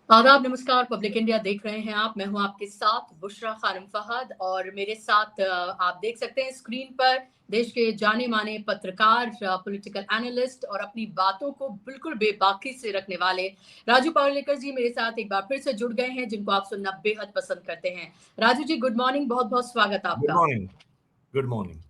आदाब, नमस्कार। Public India देख रहे हैं आप। मैं हूं आपके साथ बुशरा खानम फहद और मेरे साथ आप देख सकते हैं स्क्रीन पर देश के जाने माने पत्रकार, पॉलिटिकल एनालिस्ट और अपनी बातों को बिल्कुल बेबाकी से रखने वाले राजू पावलेकर जी मेरे साथ एक बार फिर से जुड़ गए हैं, जिनको आप सुनना बेहद पसंद करते हैं। राजू जी, गुड मॉर्निंग, बहुत बहुत स्वागत गुड आपका। मॉर्निंग। Good morning.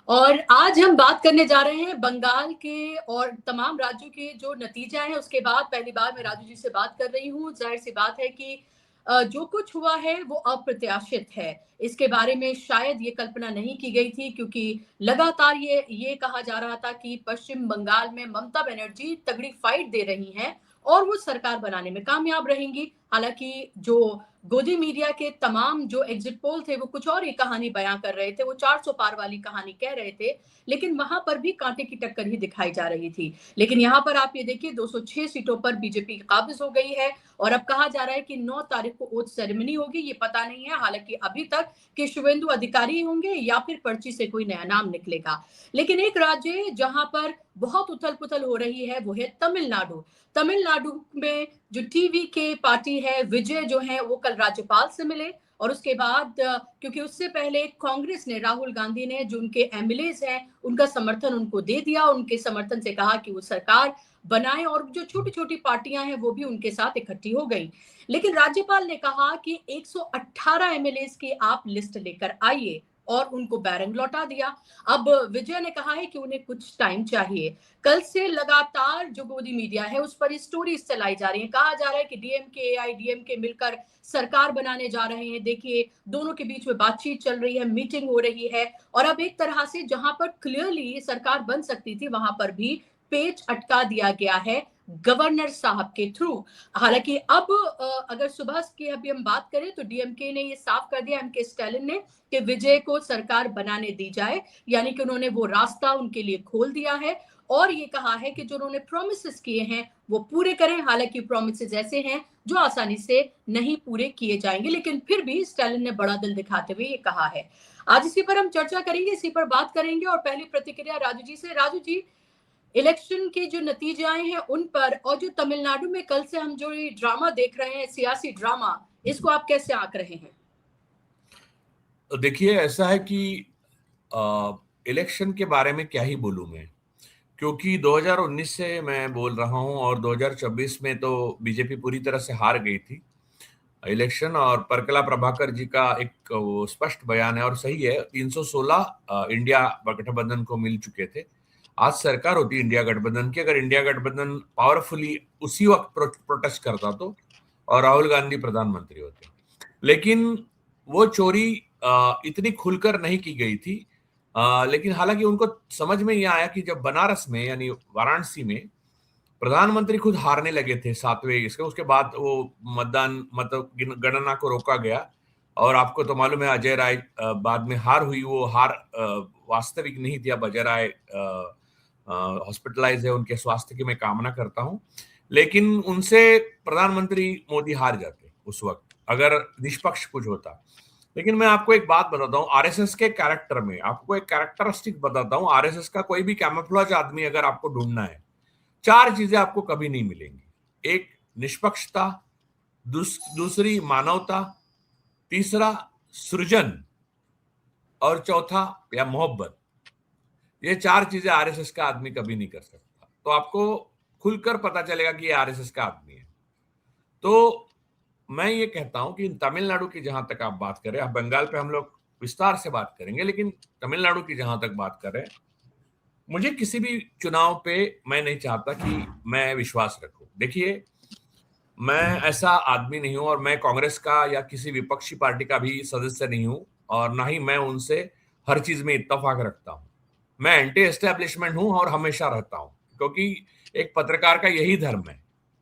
और आज हम बात करने जा रहे हैं बंगाल के और तमाम राज्यों के जो नतीजा है उसके बाद। पहली बार मैं राजू जी से बात कर रही हूँ। जाहिर सी बात है कि जो कुछ हुआ है वो अप्रत्याशित है। इसके बारे में शायद ये कल्पना नहीं की गई थी, क्योंकि लगातार ये कहा जा रहा था कि पश्चिम बंगाल में ममता बनर्जी तगड़ी फाइट दे रही हैं और वो सरकार बनाने में कामयाब रहेंगी। हालांकि जो गोदी मीडिया के तमाम जो एग्जिट पोल थे वो कुछ और ही कहानी बयां कर रहे थे, वो 400 पार वाली कहानी कह रहे थे, लेकिन वहां पर भी कांटे की टक्कर ही दिखाई जा रही थी। लेकिन यहाँ पर आप ये देखिए, 206 सीटों पर बीजेपी काबिज हो गई है और अब कहा जा रहा है कि 9 तारीख को ओथ सेरेमनी होगी। ये पता नहीं है हालांकि अभी तक कि शुभेंदु अधिकारी होंगे या फिर पर्ची से कोई नया नाम निकलेगा। लेकिन एक राज्य जहां पर बहुत उथल पुथल हो रही है वो है तमिलनाडु। तमिलनाडु में जो टीवी के पार्टी है, विजय जो है वो कल राज्यपाल से मिले और उसके बाद क्योंकि उससे पहले कांग्रेस ने, राहुल गांधी ने, जो उनके एमएलएज हैं उनका समर्थन उनको दे दिया। उनके समर्थन से कहा कि वो सरकार बनाए और जो छोटी छोटी पार्टियां हैं वो भी उनके साथ इकट्ठी हो गई। लेकिन राज्यपाल ने कहा कि 118 एमएलएज की आप लिस्ट लेकर आइए और उनको बैरंग लौटा दिया। अब विजय ने कहा है कि उन्हें कुछ टाइम चाहिए। कल से लगातार जो गोदी मीडिया है उस पर स्टोरीज चलाई जा रही है। कहा जा रहा है कि डीएमके एआईडीएमके मिलकर सरकार बनाने जा रहे हैं। देखिए, दोनों के बीच में बातचीत चल रही है, मीटिंग हो रही है और अब एक तरह से जहां पर क्लियरली सरकार बन सकती थी वहां पर भी पेच अटका दिया गया है गवर्नर साहब के थ्रू। हालांकि अब अगर सुबह की अभी हम बात करें तो डीएमके ने ये साफ कर दिया, एमके स्टालिन ने, कि विजय को सरकार बनाने दी जाए। यानी कि उन्होंने वो रास्ता उनके लिए खोल दिया है और ये कहा है कि जो उन्होंने प्रोमिसेस किए हैं वो पूरे करें। हालांकि प्रोमिसेस ऐसे हैं जो आसानी से नहीं पूरे किए जाएंगे, लेकिन फिर भी स्टालिन ने बड़ा दिल दिखाते हुए ये कहा है। आज इसी पर हम चर्चा करेंगे, इसी पर बात करेंगे और पहली प्रतिक्रिया राजू जी से। राजू जी, इलेक्शन के जो नतीजे आए हैं उन पर और जो तमिलनाडु में कल से हम जो ये ड्रामा देख रहे हैं, सियासी ड्रामा, इसको आप कैसे आंक रहे हैं? देखिए, ऐसा है कि इलेक्शन के बारे में क्या ही बोलूं मैं, क्योंकि 2019 से मैं बोल रहा हूं और 2024 में तो बीजेपी पूरी तरह से हार गई थी इलेक्शन। और परकला प्रभाकर जी का एक वो स्पष्ट बयान है और सही है, 316 इंडिया गठबंधन को मिल चुके थे। आज सरकार होती इंडिया गठबंधन की, अगर इंडिया गठबंधन पावरफुली उसी वक्त प्रोटेस्ट करता तो और राहुल गांधी प्रधानमंत्री होते। लेकिन वो चोरी इतनी खुलकर नहीं की गई थी। लेकिन हालांकि उनको समझ में यह आया कि जब बनारस में यानी वाराणसी में प्रधानमंत्री खुद हारने लगे थे 7वें इसके, उसके बाद वो मतदान मतलब गणना को रोका गया। और आपको तो मालूम है अजय राय बाद में हार हुई, वो हार वास्तविक नहीं थी। अब अजय राय हॉस्पिटलाइज है, उनके स्वास्थ्य की मैं कामना करता हूं। लेकिन उनसे प्रधानमंत्री मोदी हार जाते उस वक्त अगर निष्पक्ष कुछ होता। लेकिन मैं आपको एक बात बताता हूँ, आरएसएस के कैरेक्टर में आपको एक कैरेक्टरिस्टिक बताता हूँ। आरएसएस का कोई भी कैमोफ्लेज आदमी अगर आपको ढूंढना है, चार चीजें आपको कभी नहीं मिलेंगी। एक, निष्पक्षता। दूसरी, मानवता। तीसरा, सृजन। और चौथा या मोहब्बत। ये चार चीजें आरएसएस का आदमी कभी नहीं कर सकता। तो आपको खुलकर पता चलेगा कि ये आरएसएस का आदमी है। तो मैं ये कहता हूं कि तमिलनाडु की जहां तक आप बात करें, अब बंगाल पे हम लोग विस्तार से बात करेंगे, लेकिन तमिलनाडु की जहां तक बात करें, मुझे किसी भी चुनाव पे मैं नहीं चाहता कि मैं विश्वास रखूं। देखिए, मैं ऐसा आदमी नहीं हूं और मैं कांग्रेस का या किसी विपक्षी पार्टी का भी सदस्य नहीं हूं और ना ही मैं उनसे हर चीज में इत्तेफाक रखता हूं। मैं एंटी एस्टेब्लिशमेंट हूं और हमेशा रहता हूं, क्योंकि एक पत्रकार का यही धर्म है,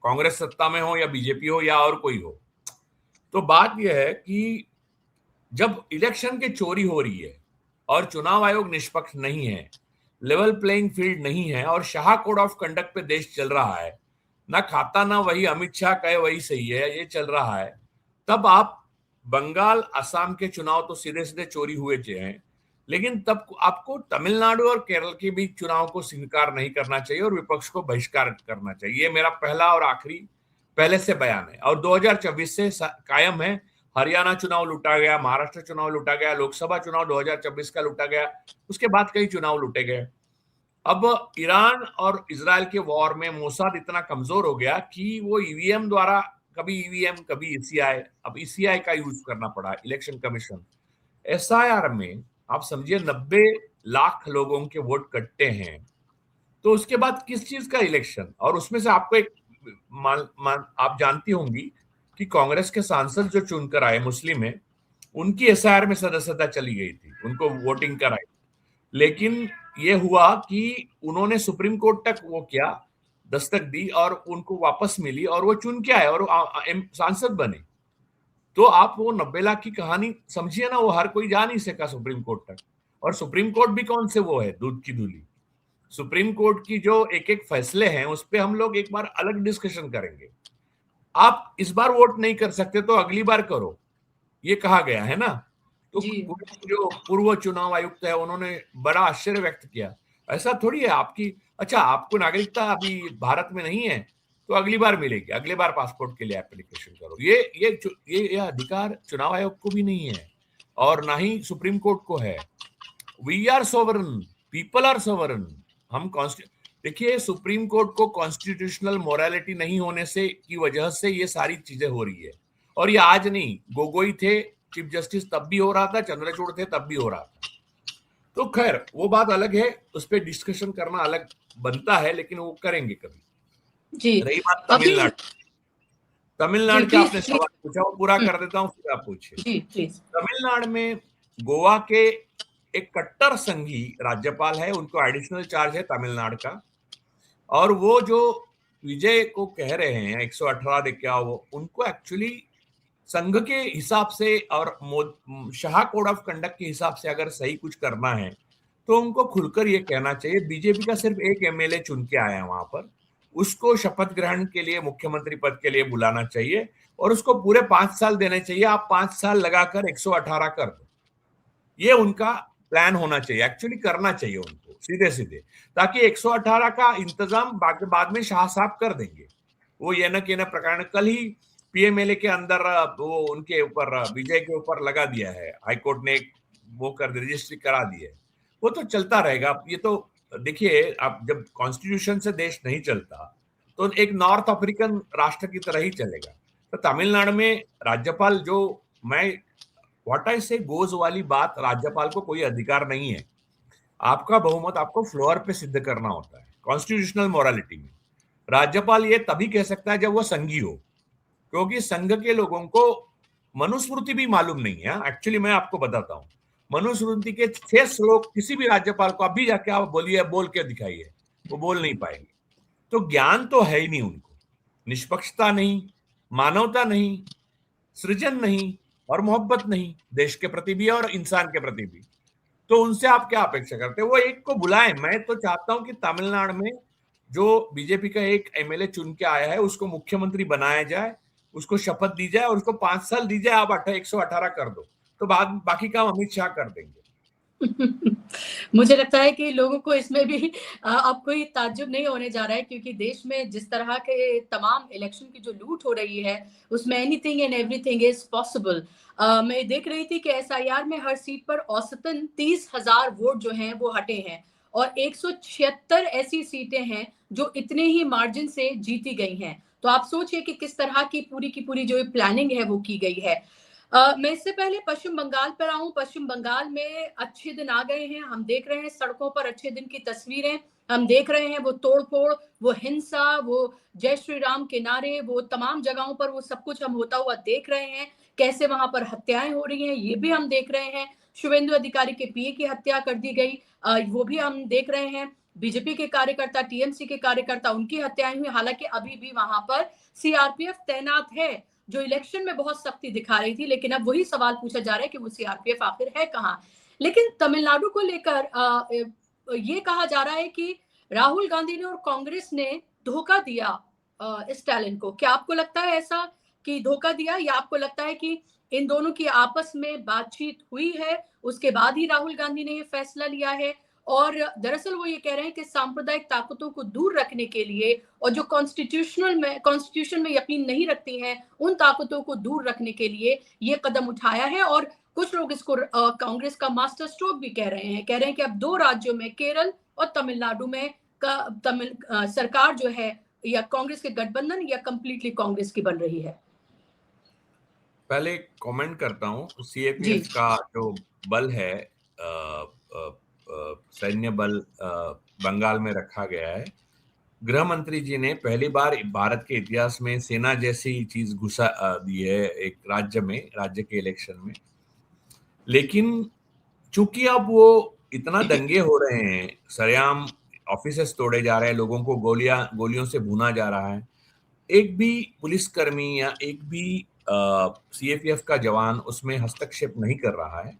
कांग्रेस सत्ता में हो या बीजेपी हो या और कोई हो। तो बात यह है कि जब इलेक्शन की चोरी हो रही है और चुनाव आयोग निष्पक्ष नहीं है, लेवल प्लेइंग फील्ड नहीं है और शाह कोड ऑफ कंडक्ट पे देश चल रहा है, ना खाता ना वही अमित शाह कहे वही सही है, ये चल रहा है, तब आप बंगाल असम के चुनाव तो सीधे सीधे चोरी हुए हैं। लेकिन तब आपको तमिलनाडु और केरल के भी चुनाव को स्वीकार नहीं करना चाहिए और विपक्ष को बहिष्कार करना चाहिए। ये मेरा पहला और आखिरी पहले से बयान है, और 2024 से कायम है। हरियाणा चुनाव लूटा गया, महाराष्ट्र चुनाव लूटा गया, लोकसभा चुनाव 2024 का लूटा गया, उसके बाद कई चुनाव लूटे गए। अब ईरान और इजराइल के वॉर में मोसाद इतना कमजोर हो गया कि वो ईवीएम द्वारा, कभी ईवीएम कभी ईसीआई, अब ईसीआई का यूज करना पड़ा, इलेक्शन कमीशन। एसआईआर में आप समझिए 90 लाख लोगों के वोट कटते हैं, तो उसके बाद किस चीज का इलेक्शन? और उसमें से आपको एक आप जानती होंगी कि कांग्रेस के सांसद जो चुनकर आए मुस्लिम है, उनकी एसआईआर में सदस्यता चली गई थी, उनको वोटिंग कराई। लेकिन ये हुआ कि उन्होंने सुप्रीम कोर्ट तक वो किया, दस्तक दी, और उनको वापस मिली, और वो चुन के आए और सांसद बने। तो आप वो 90 लाख की कहानी समझिए ना, वो हर कोई जा नहीं सका सुप्रीम कोर्ट तक। और सुप्रीम कोर्ट भी कौन से वो है, दूध की धूली। सुप्रीम कोर्ट की जो एक एक फैसले हैं उस पे हम लोग एक बार अलग डिस्कशन करेंगे। आप इस बार वोट नहीं कर सकते तो अगली बार करो, ये कहा गया है ना। तो जो पूर्व चुनाव आयुक्त है उन्होंने बड़ा आश्चर्य व्यक्त किया। ऐसा थोड़ी है आपकी, अच्छा आपको नागरिकता अभी भारत में नहीं है तो अगली बार मिलेगी, अगले बार पासपोर्ट के लिए एप्लीकेशन करो। ये अधिकार चुनाव आयोग को भी नहीं है और ना ही सुप्रीम कोर्ट को है। We are sovereign, people are sovereign. हम देखिए, सुप्रीम कोर्ट को कॉन्स्टिट्यूशनल मोरालिटी नहीं होने से की वजह से ये सारी चीजें हो रही है। और ये आज नहीं, गोगोई थे चीफ जस्टिस तब भी हो रहा था, चंद्रचूड़ थे तब भी हो रहा था। तो खैर वो बात अलग है, उस पर डिस्कशन करना अलग बनता है, लेकिन वो करेंगे कभी। जी। रही बात तमिलनाडु, तमिलनाडु का आपने सवाल पूछा, वो पूरा कर देता हूँ फिर आप पूछिए। तमिलनाडु में गोवा के एक कट्टर संघी राज्यपाल है, उनको एडिशनल चार्ज है तमिलनाडु का। और वो जो विजय को कह रहे हैं 118 दे क्या, वो उनको एक्चुअली संघ के हिसाब से और शाह कोड ऑफ कंडक्ट के हिसाब से अगर सही कुछ करना है तो उनको खुलकर ये कहना चाहिए। बीजेपी का सिर्फ एक एमएलए चुन के आया है वहां पर, उसको शपथ ग्रहण के लिए मुख्यमंत्री पद के लिए बुलाना चाहिए और उसको पूरे 5 साल देने चाहिए। आप 5 साल लगाकर 118 कर दो, ये उनका प्लान होना चाहिए, एक्चुअली करना चाहिए उनको सीधे सीधे, ताकि 118 का इंतजाम बाद में शाह साहब कर देंगे। वो ये न के न प्रकरण कल ही पीएमएलए के अंदर वो उनके ऊपर विजय के ऊपर लगा दिया है, हाईकोर्ट ने वो कर रजिस्ट्री करा दी है, वो तो चलता रहेगा। ये तो देखिए, आप जब कॉन्स्टिट्यूशन से देश नहीं चलता तो एक नॉर्थ अफ्रीकन राष्ट्र की तरह ही चलेगा। तो तमिलनाडु में राज्यपाल जो, मैं व्हाट आई से गोज वाली बात, राज्यपाल को कोई अधिकार नहीं है। आपका बहुमत आपको फ्लोर पे सिद्ध करना होता है कॉन्स्टिट्यूशनल मोरालिटी में। राज्यपाल ये तभी कह सकता है जब वो संघी हो, क्योंकि संघ के लोगों को मनुस्मृति भी मालूम नहीं है। एक्चुअली मैं आपको बताता हूँ, मनुस्मृति के 6 श्लोक किसी भी राज्यपाल को अभी जाके आप बोलिए, बोल के दिखाइए, वो बोल नहीं पाएंगे। तो ज्ञान तो है ही नहीं उनको, निष्पक्षता नहीं, मानवता नहीं, सृजन नहीं और मोहब्बत नहीं, देश के प्रति भी और इंसान के प्रति भी। तो उनसे आप क्या अपेक्षा करते हैं? वो एक को बुलाएं। मैं तो चाहता हूं कि तमिलनाडु में जो बीजेपी का एक एमएलए चुन के आया है उसको मुख्यमंत्री बनाया जाए, उसको शपथ दी जाए और उसको 5 साल दी जाए। आप 118 कर दो तो बाकी काम अमित शाह कर देंगे। मुझे लगता है कि लोगों को इसमें भी अब कोई ताज्जुब नहीं होने जा रहा है, क्योंकि देश में जिस तरह के तमाम इलेक्शन की जो लूट हो रही है उसमें anything and everything is possible. मैं देख रही थी कि एसआईआर में हर सीट पर औसतन 30,000 वोट जो हैं वो हटे हैं और 176 ऐसी सीटें हैं जो इतने ही मार्जिन से जीती गई हैं। तो आप सोचिए कि किस तरह की पूरी जो प्लानिंग है वो की गई है। मैं इससे पहले पश्चिम बंगाल पर आऊं। पश्चिम बंगाल में अच्छे दिन आ गए हैं, हम देख रहे हैं सड़कों पर अच्छे दिन की तस्वीरें, हम देख रहे हैं वो तोड़फोड़, वो हिंसा, वो जय श्री राम के नारे, वो तमाम जगहों पर वो सब कुछ हम होता हुआ देख रहे हैं। कैसे वहां पर हत्याएं हो रही हैं ये भी हम देख रहे हैं। शुभेंदु अधिकारी के पीए की हत्या कर दी गई, वो भी हम देख रहे हैं। बीजेपी के कार्यकर्ता, टीएमसी के कार्यकर्ता, उनकी हत्याएं हुई। हालांकि अभी भी वहां पर सीआरपीएफ तैनात है, जो इलेक्शन में बहुत सख्ती दिखा रही थी, लेकिन अब वही सवाल पूछा जा रहा है कि वो सीआरपीएफ आखिर है कहाँ। लेकिन तमिलनाडु को लेकर ये कहा जा रहा है कि राहुल गांधी ने और कांग्रेस ने धोखा दिया स्टालिन को। क्या आपको लगता है ऐसा कि धोखा दिया, या आपको लगता है कि इन दोनों की आपस में बातचीत हुई है, उसके बाद ही राहुल गांधी ने ये फैसला लिया है? और दरअसल वो ये कह रहे हैं कि सांप्रदायिक ताकतों को दूर रखने के लिए और जो कॉन्स्टिट्यूशन में यकीन नहीं रखती हैं उन ताकतों को दूर रखने के लिए ये कदम उठाया है। और कुछ लोग इसको कांग्रेस का मास्टर स्ट्रोक भी कह रहे हैं कि अब 2 राज्यों में, केरल और तमिलनाडु में सरकार जो है या कांग्रेस के गठबंधन या कंप्लीटली कांग्रेस की बन रही है। पहले कमेंट करता हूँ, सीएपीएफ का जो बल है, सैन्य बल बंगाल में रखा गया है। गृह मंत्री जी ने पहली बार भारत के इतिहास में सेना जैसी चीज घुसा दी है एक राज्य के इलेक्शन में। लेकिन चूंकि अब वो इतना दंगे हो रहे हैं, सरेआम ऑफिसेस तोड़े जा रहे हैं, लोगों को गोलियों से भूना जा रहा है, एक भी पुलिसकर्मी या एक भी सीएपीएफ का जवान उसमें हस्तक्षेप नहीं कर रहा है।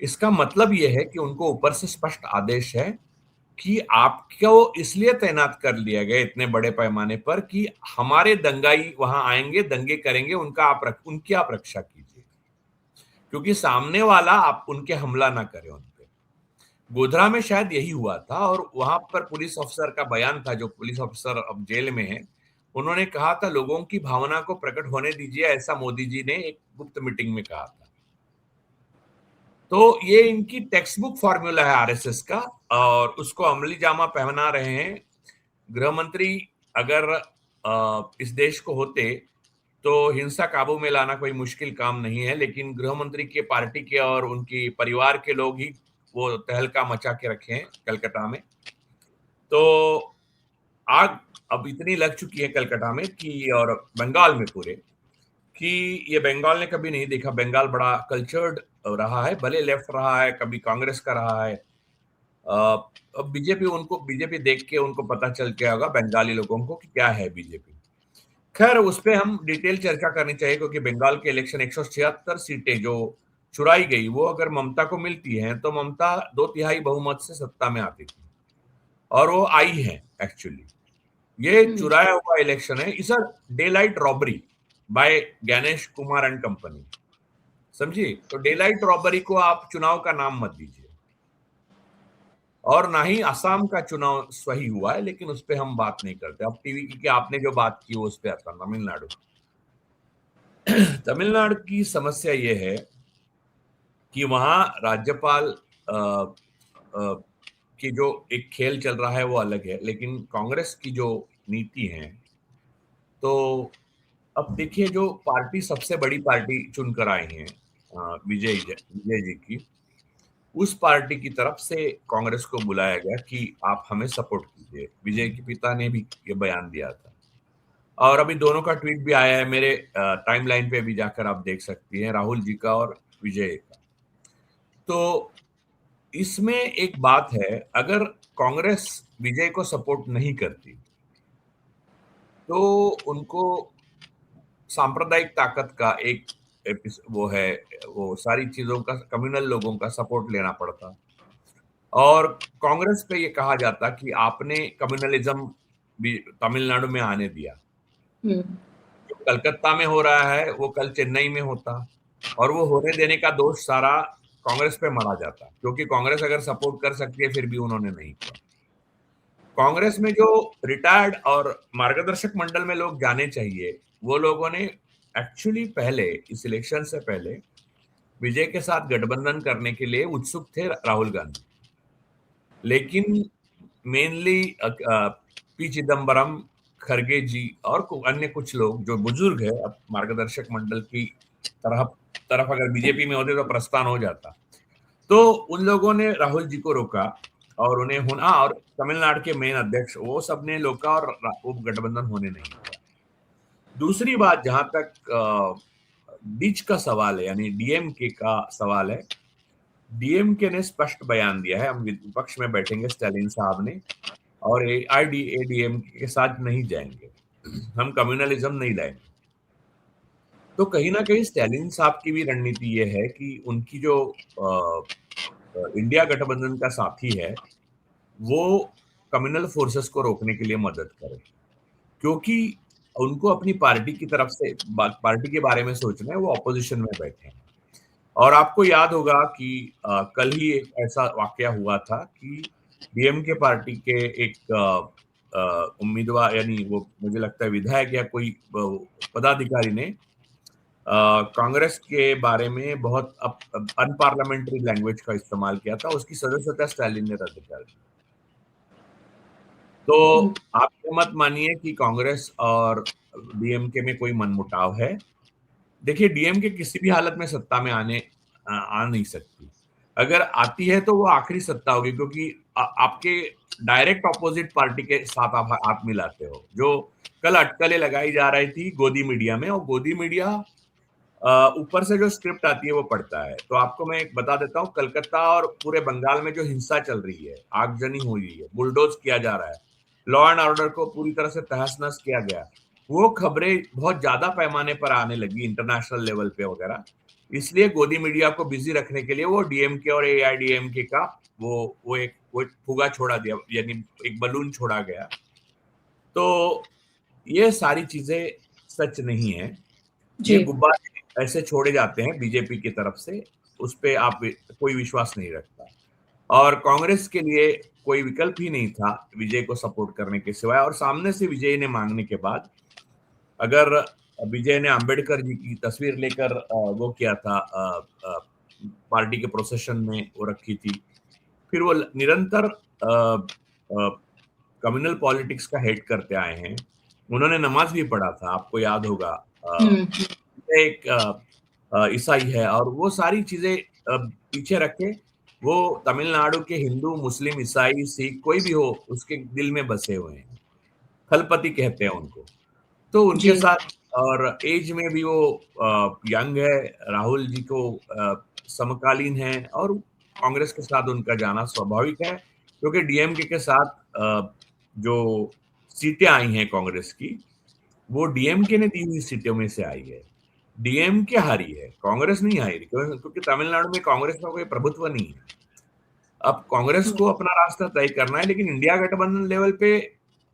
इसका मतलब यह है कि उनको ऊपर से स्पष्ट आदेश है कि आपको इसलिए तैनात कर लिया गया इतने बड़े पैमाने पर कि हमारे दंगाई वहां आएंगे, दंगे करेंगे, उनकी आप रक्षा कीजिए, क्योंकि सामने वाला आप उनके हमला ना करे उन पे। गोधरा में शायद यही हुआ था और वहां पर पुलिस ऑफिसर का बयान था, जो पुलिस ऑफिसर अब जेल में है, उन्होंने कहा था लोगों की भावना को प्रकट होने दीजिए, ऐसा मोदी जी ने एक गुप्त मीटिंग में कहा था। तो ये इनकी टेक्स्ट बुक फॉर्मूला है आरएसएस का, और उसको अमली जामा पहना रहे हैं। गृह मंत्री अगर इस देश को होते तो हिंसा काबू में लाना कोई मुश्किल काम नहीं है, लेकिन गृह मंत्री के पार्टी के और उनकी परिवार के लोग ही वो तहलका मचा के रखे हैं कलकत्ता में। तो आग अब इतनी लग चुकी है कलकत्ता में कि, और बंगाल में पूरे, कि ये बंगाल ने कभी नहीं देखा। बंगाल बड़ा कल्चर्ड रहा है, भले लेफ्ट रहा है, कभी कांग्रेस का रहा है। अब बीजेपी देख के उनको पता चल गया होगा बंगाली लोगों को कि क्या है बीजेपी। खैर, उस पर हम डिटेल चर्चा करनी चाहिए, क्योंकि बंगाल के इलेक्शन 176 सीटें जो चुराई गई, वो अगर ममता को मिलती हैं तो ममता 2/3 बहुमत से सत्ता में आती थी, और वो आई है एक्चुअली। ये चुराया हुआ इलेक्शन है, is daylight robbery by Ganesh Kumar and company, समझिए। तो डे लाइट रॉबरी को आप चुनाव का नाम मत दीजिए। और ना ही असम का चुनाव सही हुआ है, लेकिन उस पर हम बात नहीं करते। अब टीवी की आपने जो बात की वो उस पर आता, तमिलनाडु। तमिलनाडु की समस्या ये है कि वहां राज्यपाल की जो एक खेल चल रहा है वो अलग है, लेकिन कांग्रेस की जो नीति है, तो अब देखिए, जो पार्टी सबसे बड़ी पार्टी चुनकर आई है विजय जी की, उस पार्टी की तरफ से कांग्रेस को बुलाया गया कि आप हमें सपोर्ट कीजिए। विजय के पिता ने भी ये बयान दिया था, और अभी दोनों का ट्वीट भी आया है मेरे टाइमलाइन पे भी जाकर आप देख सकती हैं, राहुल जी का और विजय का। तो इसमें एक बात है, अगर कांग्रेस विजय को सपोर्ट नहीं करती तो उनको सांप्रदायिक ताकत का एक वो सारी चीजों का, कम्युनल लोगों का सपोर्ट लेना पड़ता। और कांग्रेस पे ये कहा जाता कि आपने कम्युनलिज्म भी तमिलनाडु में आने दिया। जो कलकत्ता में हो रहा है वो कल चेन्नई में होता, और वो होने देने का दोष सारा कांग्रेस पे मरा जाता, क्योंकि कांग्रेस अगर सपोर्ट कर सकती है, फिर भी उन्होंने नहीं किया। कांग्रेस में जो रिटायर्ड और मार्गदर्शक मंडल में लोग जाने चाहिए, वो लोगों ने एक्चुअली पहले, इस इलेक्शन से पहले, विजय के साथ गठबंधन करने के लिए उत्सुक थे राहुल गांधी। लेकिन मेनली पी चिदम्बरम, खरगे जी और अन्य कुछ लोग जो बुजुर्ग है, अब मार्गदर्शक मंडल की तरफ अगर बीजेपी में होते तो प्रस्थान हो जाता, तो उन लोगों ने राहुल जी को रोका और उन्हें होना, और तमिलनाडु के मेन अध्यक्ष वो सब ने रोका, और वो गठबंधन होने नहीं दिया। दूसरी बात, जहां तक बीच का सवाल है, यानी डीएमके का सवाल है, डीएमके ने स्पष्ट बयान दिया है, हम विपक्ष में बैठेंगे स्टालिन साहब ने, और एआईएडीएमके के साथ नहीं जाएंगे, हम कम्युनलिज्म नहीं लाएंगे। तो कहीं ना कहीं स्टालिन साहब की भी रणनीति ये है कि उनकी जो इंडिया गठबंधन का साथी है वो कम्युनल फोर्सेस को रोकने के लिए मदद करे, क्योंकि उनको अपनी पार्टी की तरफ से पार्टी के बारे में सोचना है, वो ऑपोजिशन में बैठे हैं। और आपको याद होगा कि कल ही एक ऐसा वाकया हुआ था कि डीएमके पार्टी के एक उम्मीदवार, यानी वो मुझे लगता है विधायक या कोई पदाधिकारी ने कांग्रेस के बारे में बहुत अनपार्लियामेंट्री लैंग्वेज का इस्तेमाल किया था, उसकी सदस्यता स्टालिन ने रद्द कर दी। तो आप ये मत मानिए कि कांग्रेस और डीएमके में कोई मनमुटाव है। देखिए, डीएमके किसी भी हालत में सत्ता में आ नहीं सकती। अगर आती है तो वो आखिरी सत्ता होगी, क्योंकि आपके डायरेक्ट ऑपोजिट पार्टी के साथ आप हाथ मिलाते हो। जो कल अटकलें लगाई जा रही थी गोदी मीडिया में, और गोदी मीडिया ऊपर से जो स्क्रिप्ट आती है वो पढ़ता है। तो आपको मैं एक बता देता हूँ, कलकत्ता और पूरे बंगाल में जो हिंसा चल रही है, आगजनी हो रही है, बुलडोज किया जा रहा है, लॉ एंड ऑर्डर को पूरी तरह से तहस नहस किया गया, वो खबरें बहुत ज्यादा पैमाने पर आने लगी इंटरनेशनल लेवल पे वगैरह। इसलिए गोदी मीडिया को बिजी रखने के लिए वो डीएमके और एआईडीएमके का वो एक फुगा छोड़ा दिया, यानी एक बलून छोड़ा गया। तो ये सारी चीजें सच नहीं है। ये गुब्बारे ऐसे छोड़े जाते हैं बीजेपी की तरफ से, उस पे आप कोई विश्वास नहीं रखता। और कांग्रेस के लिए कोई विकल्प ही नहीं था विजय को सपोर्ट करने के सिवाय। और सामने से विजय ने मांगने के बाद, अगर विजय ने अंबेडकर जी की तस्वीर लेकर वो किया था, पार्टी के प्रोसेशन में वो रखी थी, फिर वो निरंतर कम्युनल पॉलिटिक्स का हेड करते आए हैं। उन्होंने नमाज भी पढ़ा था, आपको याद होगा। एक ईसाई है, और वो सारी चीजें पीछे रखे वो तमिलनाडु के हिंदू, मुस्लिम, ईसाई, सिख कोई भी हो, उसके दिल में बसे हुए हैं। थलपति कहते हैं उनको। तो उनके साथ, और एज में भी वो यंग है, राहुल जी को समकालीन है, और कांग्रेस के साथ उनका जाना स्वाभाविक है, क्योंकि डीएमके के साथ जो सीटें आई हैं कांग्रेस की, वो डीएमके ने दी हुई सीटों में से आई है। डीएमके हारी है, कांग्रेस नहीं हारी, क्योंकि तमिलनाडु में कांग्रेस का कोई प्रभुत्व नहीं है। अब कांग्रेस को अपना रास्ता तय करना है, लेकिन इंडिया गठबंधन लेवल पे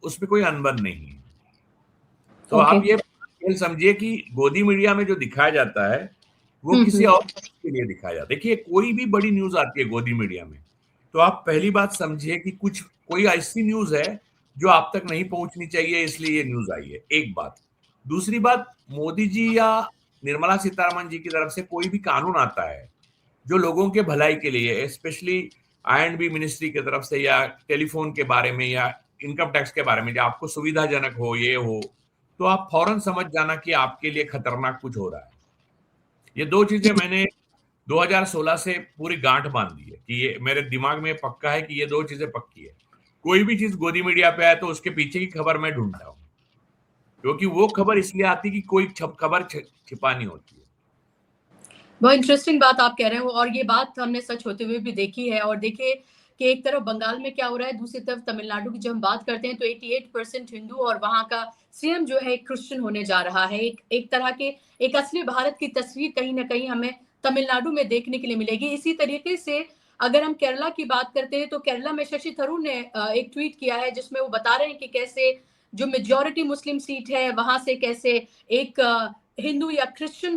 उसमें कोई अनबन नहीं है। तो आप ये खेल समझिए कि गोदी मीडिया में जो दिखाया जाता है वो किसी और के लिए दिखाया जाता है। देखिए, कोई भी बड़ी न्यूज आती है गोदी मीडिया में, तो आप पहली बात समझिए कि कोई ऐसी न्यूज है जो आप तक नहीं पहुंचनी चाहिए, इसलिए ये न्यूज आई है। एक बात। दूसरी बात, मोदी जी या निर्मला सीतारमन जी की तरफ से कोई भी कानून आता है जो लोगों के भलाई के लिए, स्पेशली आई&बी मिनिस्ट्री की तरफ से, या टेलीफोन के बारे में, या इनकम टैक्स के बारे में, जो आपको सुविधाजनक हो, ये हो, तो आप फौरन समझ जाना कि आपके लिए खतरनाक कुछ हो रहा है। ये दो चीजें मैंने 2016 से पूरी गांठ बांध दी है कि ये मेरे दिमाग में पक्का है कि ये दो चीजें पक्की है। कोई भी चीज गोदी मीडिया पे आए तो उसके पीछे की खबर मैं ढूंढता हूँ, क्योंकि वो खबर इसलिए आती कि कोई खबर छिपानी होती है। बहुत इंटरेस्टिंग बात आप कह रहे हो, और ये बात हमने सच होते हुए भी देखी है। और देखिए कि एक तरफ बंगाल में क्या हो रहा है, दूसरी तरफ तमिलनाडु की जब हम बात करते हैं तो 88% हिंदू, और वहां का सीएम जो है क्रिश्चियन होने जा रहा है। एक तरह के एक असली भारत की तस्वीर कहीं ना कहीं हमें तमिलनाडु में देखने के लिए मिलेगी। इसी तरीके से अगर हम केरला की बात करते हैं तो केरला में शशि थरूर ने एक ट्वीट किया है जिसमें वो बता रहे हैं कि कैसे जो मेजॉरिटी मुस्लिम सीट है वहां से कैसे एक हिंदू या क्रिश्चियन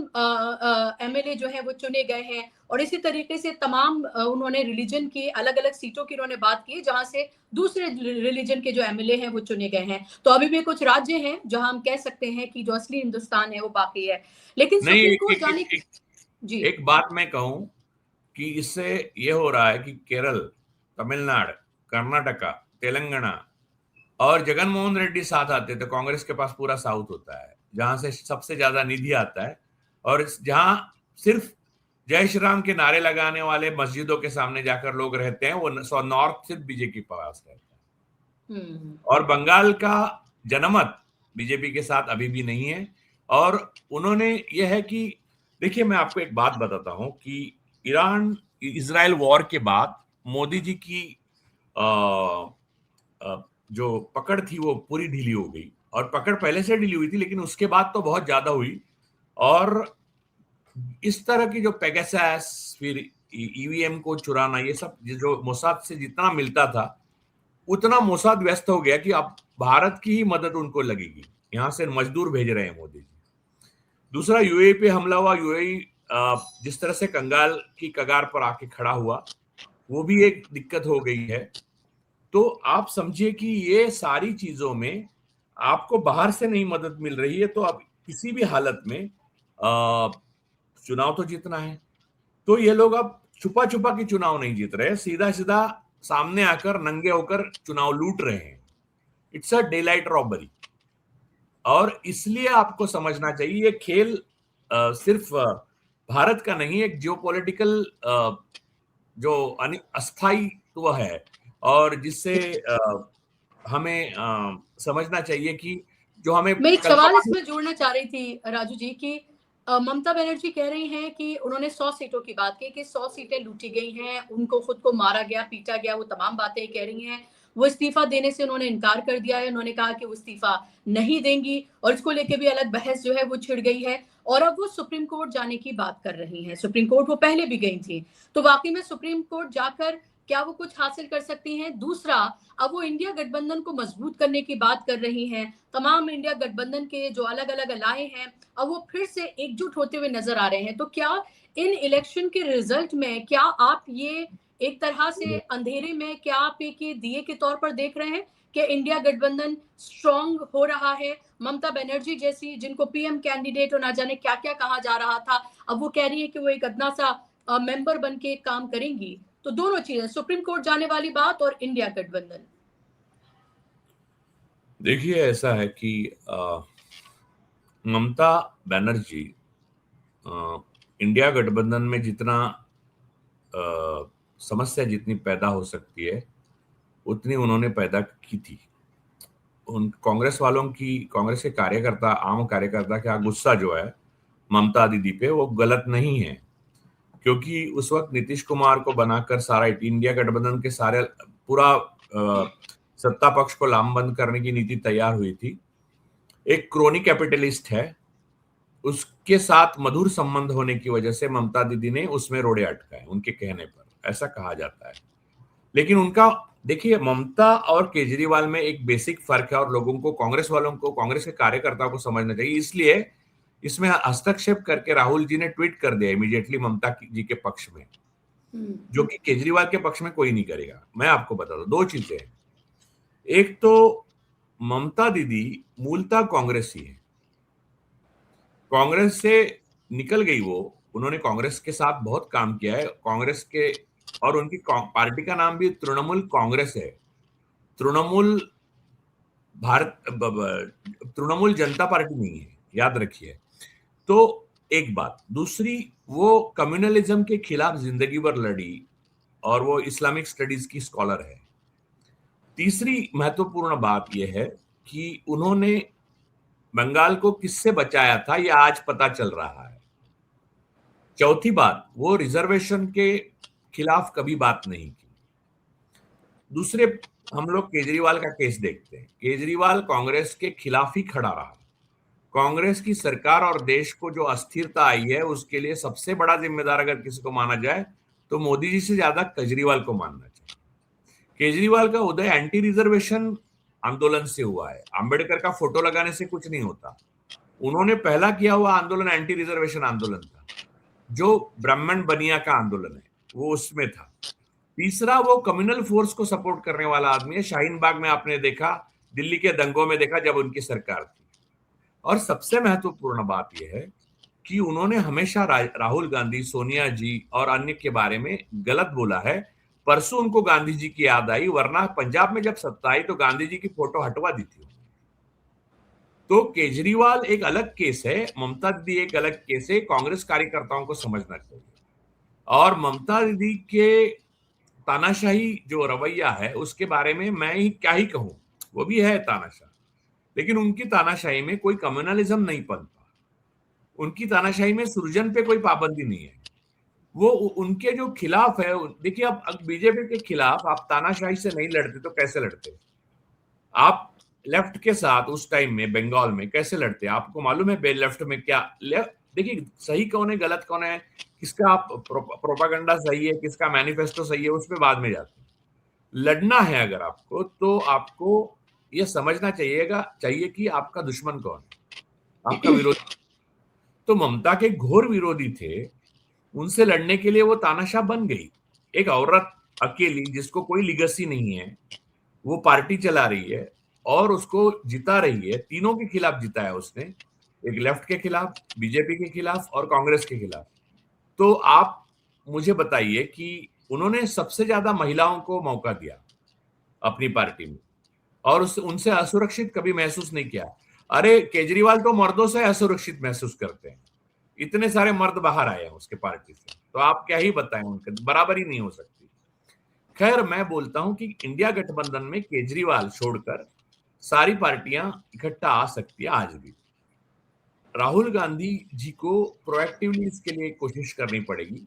एमएलए जो है वो चुने गए हैं। और इसी तरीके से तमाम उन्होंने रिलीजन की अलग अलग सीटों की उन्होंने बात की जहां से दूसरे रिलीजन के जो एमएलए हैं वो चुने गए हैं। तो अभी भी कुछ राज्य हैं जहां हम कह सकते हैं कि जो असली हिंदुस्तान है वो बाकी है, लेकिन सुप्रीम कोर्ट जाने जी एक बात मैं कहूं कि इससे ये हो रहा है कि केरल, तमिलनाडु, कर्नाटका, तेलंगाना, और जगनमोहन रेड्डी साथ आते तो कांग्रेस के पास पूरा साउथ होता है, जहां से सबसे ज्यादा निधि आता है, और जहां सिर्फ जय श्री राम के नारे लगाने वाले मस्जिदों के सामने जाकर लोग रहते हैं, वो नॉर्थ सिर्फ बीजेपी के पास रहता है। और बंगाल का जनमत बीजेपी के साथ अभी भी नहीं है। और उन्होंने ये है कि, देखिए मैं आपको एक बात बताता हूं कि ईरान इजराइल वॉर के बाद मोदी जी की जो पकड़ थी वो पूरी ढीली हो गई, और पकड़ पहले से ढीली हुई थी लेकिन उसके बाद तो बहुत ज्यादा हुई। और इस तरह की जो पेगासस, फिर ईवीएम को चुराना, ये सब जो मोसाद से जितना मिलता था उतना मोसाद व्यस्त हो गया कि अब भारत की ही मदद उनको लगेगी। यहां से मजदूर भेज रहे हैं मोदी जी। दूसरा, यूएई पे हमला हुआ। यूएई जिस तरह से कंगाल की कगार पर आके खड़ा हुआ, वो भी एक दिक्कत हो गई है। तो आप समझिए कि ये सारी चीजों में आपको बाहर से नहीं मदद मिल रही है, तो अब किसी भी हालत में चुनाव तो जीतना है। तो ये लोग अब छुपा छुपा के चुनाव नहीं जीत रहे, सीधा सीधा सामने आकर नंगे होकर चुनाव लूट रहे हैं। It's a day light robbery. और इसलिए आपको समझना चाहिए ये खेल सिर्फ भारत का नहीं, एक जियोपॉलिटिकल जो अस्थायित्व है, और जिससे हमें समझना चाहिए कि जो हमें मैं एक सवाल कल्पना। इसमें जोड़ना चाह रही थी राजू जी की ममता बनर्जी कह रही हैं कि उन्होंने 100 सीटों की बात की कि 100 सीटें लूटी गई हैं, उनको खुद को मारा गया, पीटा गया, वो तमाम बातें कह रही हैं। वो इस्तीफा देने से उन्होंने इनकार कर दिया है, उन्होंने कहा कि वो इस्तीफा नहीं देंगी, और इसको लेके भी अलग बहस जो है वो छिड़ गई है। और अब वो सुप्रीम कोर्ट जाने की बात कर रही हैं। सुप्रीम कोर्ट वो पहले भी गई थी, तो वाकई में सुप्रीम कोर्ट जाकर क्या वो कुछ हासिल कर सकती हैं? दूसरा, अब वो इंडिया गठबंधन को मजबूत करने की बात कर रही हैं। तमाम इंडिया गठबंधन के जो अलग अलग अलाए हैं, अब वो फिर से एकजुट होते हुए नजर आ रहे हैं। तो क्या इन इलेक्शन के रिजल्ट में क्या आप ये एक तरह से अंधेरे में क्या आप एक दिए के तौर पर देख रहे हैं कि इंडिया गठबंधन स्ट्रांग हो रहा है? ममता बनर्जी जैसी, जिनको पीएम कैंडिडेट और ना जाने क्या क्या कहा जा रहा था, अब वो कह रही है कि वो एक अदना सा मेंबर बन के काम करेंगी। तो दोनों चीजें, सुप्रीम कोर्ट जाने वाली बात और इंडिया गठबंधन। देखिए, ऐसा है कि ममता बनर्जी इंडिया गठबंधन में जितना समस्या जितनी पैदा हो सकती है उतनी उन्होंने पैदा की थी। उन कांग्रेस वालों की, कांग्रेस के कार्यकर्ता, आम कार्यकर्ता का गुस्सा जो है ममता दीदी पे, वो गलत नहीं है, क्योंकि उस वक्त नीतीश कुमार को बनाकर सारा इंडिया गठबंधन के सारे पूरा सत्ता पक्ष को लामबंद करने की नीति तैयार हुई थी। एक क्रोनी कैपिटलिस्ट है, उसके साथ मधुर संबंध होने की वजह से ममता दीदी ने उसमें रोड़े अटकाए, उनके कहने पर ऐसा कहा जाता है। लेकिन उनका, देखिए, ममता और केजरीवाल में एक बेसिक फर्क है, और लोगों को, कांग्रेस वालों को, कांग्रेस के कार्यकर्ताओं को समझना चाहिए। इसलिए इसमें हस्तक्षेप करके राहुल जी ने ट्वीट कर दिया इमीडिएटली ममता जी के पक्ष में, जो कि केजरीवाल के पक्ष में कोई नहीं करेगा। मैं आपको बता दूं, दो चीजें हैं। एक तो ममता दीदी मूलतः कांग्रेसी है, कांग्रेस से निकल गई वो, उन्होंने कांग्रेस के साथ बहुत काम किया है, कांग्रेस के, और उनकी पार्टी का नाम भी तृणमूल कांग्रेस है। तृणमूल भारत तृणमूल जनता पार्टी नहीं है, याद रखिए। तो एक बात। दूसरी, वो कम्युनलिज्म के खिलाफ जिंदगी भर लड़ी, और वो इस्लामिक स्टडीज की स्कॉलर है। तीसरी महत्वपूर्ण बात यह है कि उन्होंने बंगाल को किससे बचाया था, यह आज पता चल रहा है। चौथी बात, वो रिजर्वेशन के खिलाफ कभी बात नहीं की। दूसरे, हम लोग केजरीवाल का केस देखते हैं। केजरीवाल कांग्रेस के खिलाफ ही खड़ा रहा। कांग्रेस की सरकार और देश को जो अस्थिरता आई है, उसके लिए सबसे बड़ा जिम्मेदार अगर किसी को माना जाए तो मोदी जी से ज्यादा केजरीवाल को मानना चाहिए। केजरीवाल का उदय एंटी रिजर्वेशन आंदोलन से हुआ है। अंबेडकर का फोटो लगाने से कुछ नहीं होता। उन्होंने पहला किया हुआ आंदोलन एंटी रिजर्वेशन आंदोलन था, जो ब्राह्मण बनिया का आंदोलन है, वो उसमें था। तीसरा, वो कम्युनल फोर्स को सपोर्ट करने वाला आदमी है। शाहीन बाग में आपने देखा, दिल्ली के दंगों में देखा, जब उनकी सरकार थी। और सबसे महत्वपूर्ण बात यह है कि उन्होंने हमेशा राहुल गांधी, सोनिया जी और अन्य के बारे में गलत बोला है। परसों उनको गांधी जी की याद आई, वरना पंजाब में जब सत्ता आई तो गांधी जी की फोटो हटवा दी थी। तो केजरीवाल एक अलग केस है, ममता दीदी एक अलग केस है। कांग्रेस कार्यकर्ताओं को समझना चाहिए। और ममता दीदी के तानाशाही जो रवैया है, उसके बारे में मैं ही क्या ही कहूं, वो भी है तानाशाह, लेकिन उनकी तानाशाही में कोई कम्युनलिज्म नहीं पनता। उनकी तानाशाही में सृजन पे कोई पाबंदी नहीं है। वो उनके जो खिलाफ है, देखिए, अब बीजेपी के खिलाफ आप तानाशाही से नहीं लड़ते तो कैसे लड़ते? आप लेफ्ट के साथ उस टाइम में बंगाल में कैसे लड़ते? आपको मालूम है लेफ्ट में क्या, देखिए, सही कौन है गलत कौन है, किसका आप प्रोपागंडा सही है, किसका मैनिफेस्टो सही है, उस पर बाद में जाते हैं। लड़ना है अगर आपको, तो आपको यह समझना चाहिए कि आपका दुश्मन कौन है, आपका विरोधी। तो ममता के घोर विरोधी थे, उनसे लड़ने के लिए वो तानाशाह बन गई। एक औरत अकेली, जिसको कोई लिगेसी नहीं है, वो पार्टी चला रही है और उसको जिता रही है, तीनों के खिलाफ जिता है उसने, एक लेफ्ट के खिलाफ, बीजेपी के खिलाफ और कांग्रेस के खिलाफ। तो आप मुझे बताइए कि उन्होंने सबसे ज्यादा महिलाओं को मौका दिया अपनी पार्टी में और उनसे असुरक्षित कभी महसूस नहीं किया। अरे केजरीवाल तो मर्दों से असुरक्षित महसूस करते हैं, इतने सारे मर्द बाहर आए हैं उसके पार्टी से, तो आप क्या ही बताएं, उनके बराबरी नहीं हो सकती। खैर, मैं बोलता हूं कि इंडिया गठबंधन में केजरीवाल छोड़कर सारी पार्टियां इकट्ठा आ सकती है आज भी। राहुल गांधी जी को प्रोएक्टिवली इसके लिए कोशिश करनी पड़ेगी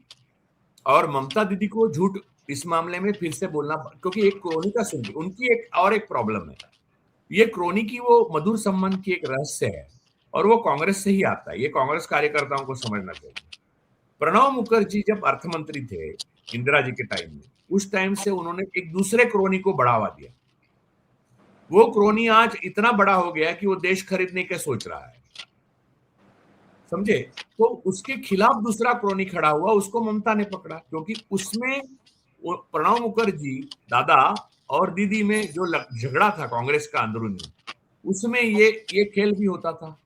और ममता दीदी को झूठ इस मामले में फिर से बोलना, क्योंकि एक क्रोनी का सुन, उनकी एक प्रॉब्लम है, ये क्रोनी की वो मधुर संबंध की एक रहस्य है और वो कांग्रेस से ही आता है, ये कांग्रेस कार्यकर्ताओं को समझना चाहिए। प्रणब मुखर्जी जब अर्थमंत्री थे इंदिरा जी के टाइम में, उस टाइम से उन्होंने एक दूसरे क्रोनी को बढ़ावा दिया। वो क्रोनी आज इतना बड़ा हो गया कि वो देश खरीदने के सोच रहा है, समझे? तो उसके खिलाफ दूसरा क्रोनी खड़ा हुआ, उसको ममता ने पकड़ा, क्योंकि उसमें प्रणब मुखर्जी दादा और दीदी में जो झगड़ा था कांग्रेस का अंदरूनी, उसमें ये खेल भी होता था।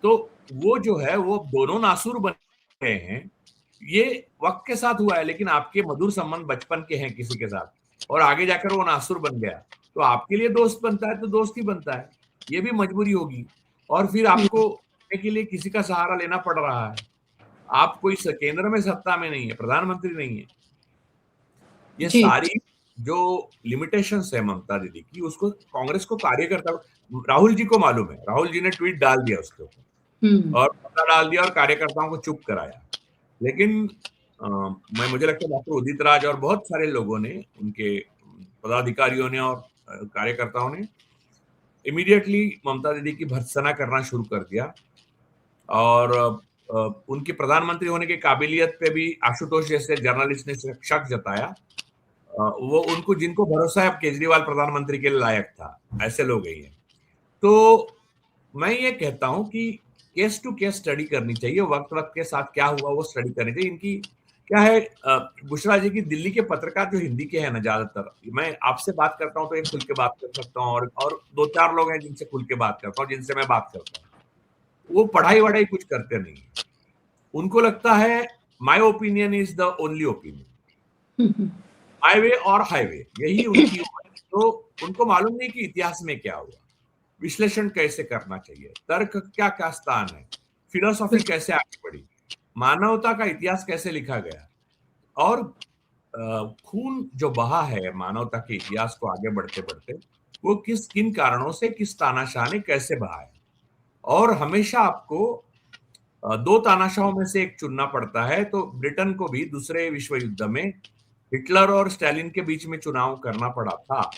तो वो जो है वो दोनों नासुर बन गए हैं, ये वक्त के साथ हुआ है, लेकिन आपके मधुर संबंध बचपन के हैं किसी के साथ और आगे जाकर वो नासुर बन गया, तो आपके लिए दोस्त बनता है तो दोस्त ही बनता है, ये भी मजबूरी होगी और फिर आपको के लिए किसी का सहारा लेना पड़ रहा है। आप कोई केंद्र में सत्ता में नहीं है, प्रधानमंत्री नहीं है। ये सारी जो लिमिटेशंस है ममता दीदी की, उसको कांग्रेस को कार्यकर्ता, राहुल जी को मालूम है, राहुल जी ने ट्वीट डाल दिया उसके ऊपर और पता डाल दिया और कार्यकर्ताओं को चुप कराया। लेकिन मुझे लगता है डॉक्टर उदित राज और बहुत सारे लोगों ने, उनके पदाधिकारियों ने और कार्यकर्ताओं ने इमीडिएटली ममता दीदी की भर्त्सना करना शुरू कर दिया और उनके प्रधानमंत्री होने की काबिलियत पे भी आशुतोष जैसे जर्नलिस्ट ने शक जताया। वो उनको, जिनको भरोसा है अब केजरीवाल प्रधानमंत्री के लिए लायक था, ऐसे लोग ही हैं। तो मैं ये कहता हूं कि केस टू केस स्टडी करनी चाहिए, वक्त वक्त के साथ क्या हुआ वो स्टडी करनी चाहिए। इनकी क्या है, बुशरा जी की, दिल्ली के पत्रकार जो हिंदी के हैं ना ज्यादातर, मैं आपसे बात करता हूँ तो एक खुल के बात कर सकता हूँ और दो चार लोग हैं जिनसे खुल के बात करता हूँ, जिनसे मैं बात करता हूँ, वो पढ़ाई वढ़ाई कुछ करते नहीं, उनको लगता है my opinion is the only opinion, highway और हाईवे, यही उनकी तो उनको मालूम नहीं कि इतिहास में क्या हुआ, विश्लेषण कैसे करना चाहिए, तर्क क्या क्या स्थान है, फिलोसॉफी कैसे आगे बढ़ी, मानवता का इतिहास कैसे लिखा गया और खून जो बहा है मानवता के इतिहास को आगे बढ़ते बढ़ते, वो किन कारणों से, किस तानाशाह ने कैसे बहा है। और हमेशा आपको दो तानाशाहों में से एक चुनना पड़ता है, तो ब्रिटेन को भी दूसरे विश्व युद्ध में हिटलर और स्टालिन के बीच में चुनाव करना पड़ा था।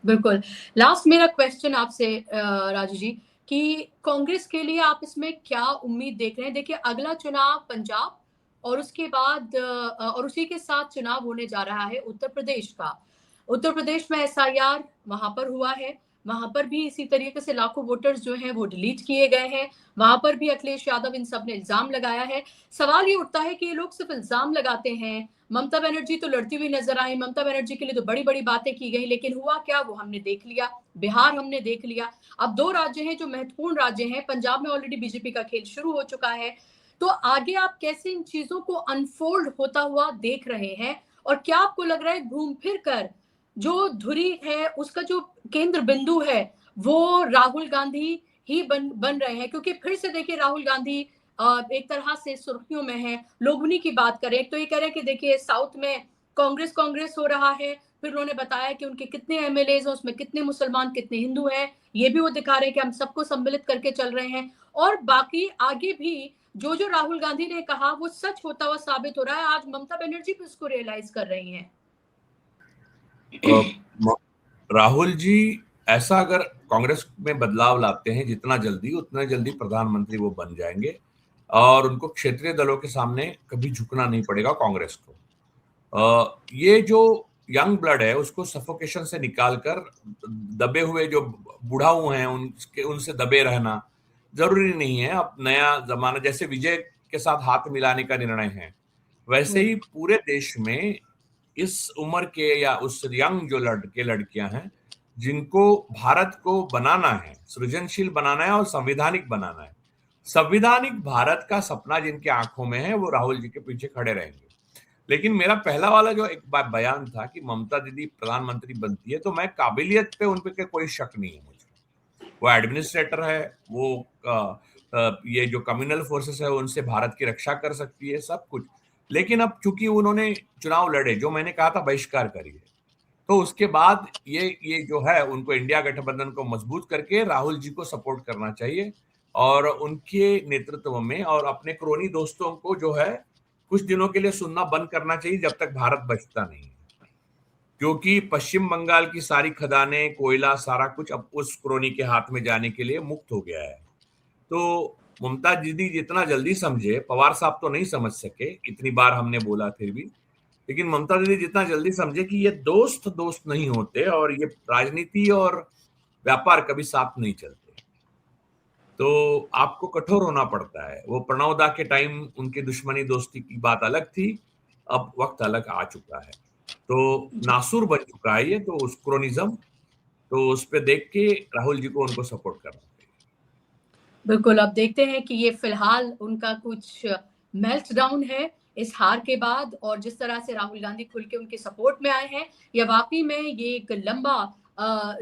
बिल्कुल। लास्ट मेरा क्वेश्चन आपसे राजू जी, कि कांग्रेस के लिए आप इसमें क्या उम्मीद देख रहे हैं? देखिए, अगला चुनाव पंजाब और उसके बाद और उसी के साथ चुनाव होने जा रहा है उत्तर प्रदेश का। उत्तर प्रदेश में एसआईआर वहां पर हुआ है, वहां पर भी इसी तरीके से लाखों वोटर्स जो हैं वो डिलीट किए गए हैं, वहां पर भी अखिलेश यादव इन सब ने इल्जाम लगाया है। सवाल ये उठता है कि ये लोग सिर्फ इल्जाम लगाते हैं, ममता बनर्जी तो लड़ती हुई नजर आई, ममता बनर्जी के लिए तो बड़ी बड़ी बातें की गई, लेकिन हुआ क्या वो हमने देख लिया, बिहार हमने देख लिया। अब दो राज्य हैं जो महत्वपूर्ण राज्य हैं, पंजाब में ऑलरेडी बीजेपी का खेल शुरू हो चुका है। तो आगे आप कैसे इन चीजों को अनफोल्ड होता हुआ देख रहे हैं, और क्या आपको लग रहा है घूम फिर कर जो धुरी है उसका जो केंद्र बिंदु है वो राहुल गांधी ही बन रहे हैं? क्योंकि फिर से देखिए, राहुल गांधी एक तरह से सुर्खियों में है। लोग उन्हीं की बात करें, तो ये कह रहे हैं कि देखिए साउथ में कांग्रेस कांग्रेस हो रहा है, फिर उन्होंने बताया कि उनके कितने एमएलए हैं, उसमें कितने मुसलमान कितने हिंदू हैं, ये भी वो दिखा रहे हैं कि हम सबको सम्मिलित करके चल रहे हैं। और बाकी आगे भी जो जो राहुल गांधी ने कहा वो सच होता हुआ साबित हो रहा है, आज ममता बनर्जी भी उसको रियलाइज कर रही हैं। राहुल जी ऐसा अगर कांग्रेस में बदलाव लाते हैं जितना जल्दी, उतना जल्दी प्रधानमंत्री वो बन जाएंगे और उनको क्षेत्रीय दलों के सामने कभी झुकना नहीं पड़ेगा कांग्रेस को। ये जो यंग ब्लड है उसको सफोकेशन से निकालकर दबे हुए जो बुढ़ाऊ हैं उनसे दबे रहना जरूरी नहीं है। अब नया जमाना, जैसे विजय के साथ हाथ मिलाने का निर्णय है, वैसे ही पूरे देश में इस उम्र के या उस यंग जो लड़के लड़कियां हैं जिनको भारत को बनाना है, सृजनशील बनाना है और संवैधानिक बनाना है, संवैधानिक भारत का सपना जिनकी आंखों में है, वो राहुल जी के पीछे खड़े रहेंगे। लेकिन मेरा पहला वाला जो एक बयान था कि ममता दीदी प्रधानमंत्री बनती है, तो मैं काबिलियत पे उन पे कोई शक नहीं है मुझे। वो एडमिनिस्ट्रेटर है, वो ये जो कम्युनल फोर्सेस है उनसे भारत की रक्षा कर सकती है, सब कुछ। लेकिन अब चूंकि उन्होंने चुनाव लड़े, जो मैंने कहा था बहिष्कार करिए, तो उसके बाद ये जो है उनको इंडिया गठबंधन को मजबूत करके राहुल जी को सपोर्ट करना चाहिए और उनके नेतृत्व में, और अपने क्रोनी दोस्तों को जो है कुछ दिनों के लिए सुनना बंद करना चाहिए जब तक भारत बचता नहीं है। क्योंकि पश्चिम बंगाल की सारी खदानें, कोयला, सारा कुछ अब उस क्रोनी के हाथ में जाने के लिए मुक्त हो गया है। तो ममता दीदी जितना जल्दी समझे, पवार साहब तो नहीं समझ सके, इतनी बार हमने बोला फिर भी, लेकिन ममता दीदी जितना जल्दी समझे कि ये दोस्त दोस्त नहीं होते और ये राजनीति और व्यापार कभी साथ नहीं चलते, तो आपको कठोर होना पड़ता है। वो प्रणव दा के टाइम उनकी दुश्मनी दोस्ती की बात अलग थी, अब वक्त अलग आ चुका है, तो नासुर बन चुका है ये, तो उस क्रोनिज्म, तो उस पे देख के राहुल जी को उनको सपोर्ट करना चाहिए। बिल्कुल, अब देखते हैं कि ये फिलहाल उनका कुछ मेल्ट डाउन है इस हार के बाद, और जिस तरह से राहुल गांधी खुल के उनके सपोर्ट में आए हैं, या वाकई में ये एक लंबा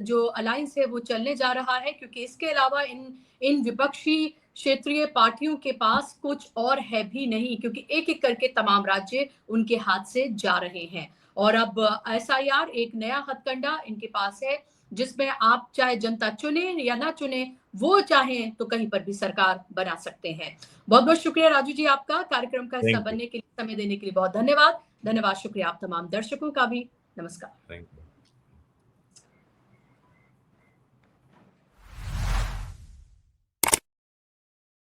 जो अलायंस है वो चलने जा रहा है, क्योंकि इसके अलावा इन विपक्षी क्षेत्रीय पार्टियों के पास कुछ और है भी नहीं, क्योंकि एक एक करके तमाम राज्य उनके हाथ से जा रहे हैं। और अब एसआईआर एक नया हथकंडा इनके पास है, जिसमें आप चाहे जनता चुने या ना चुने, वो चाहें तो कहीं पर भी सरकार बना सकते हैं। बहुत बहुत शुक्रिया राजू जी आपका, कार्यक्रम का हिस्सा बनने के लिए, समय देने के लिए बहुत धन्यवाद। धन्यवाद, शुक्रिया आप तमाम दर्शकों का भी। नमस्कार।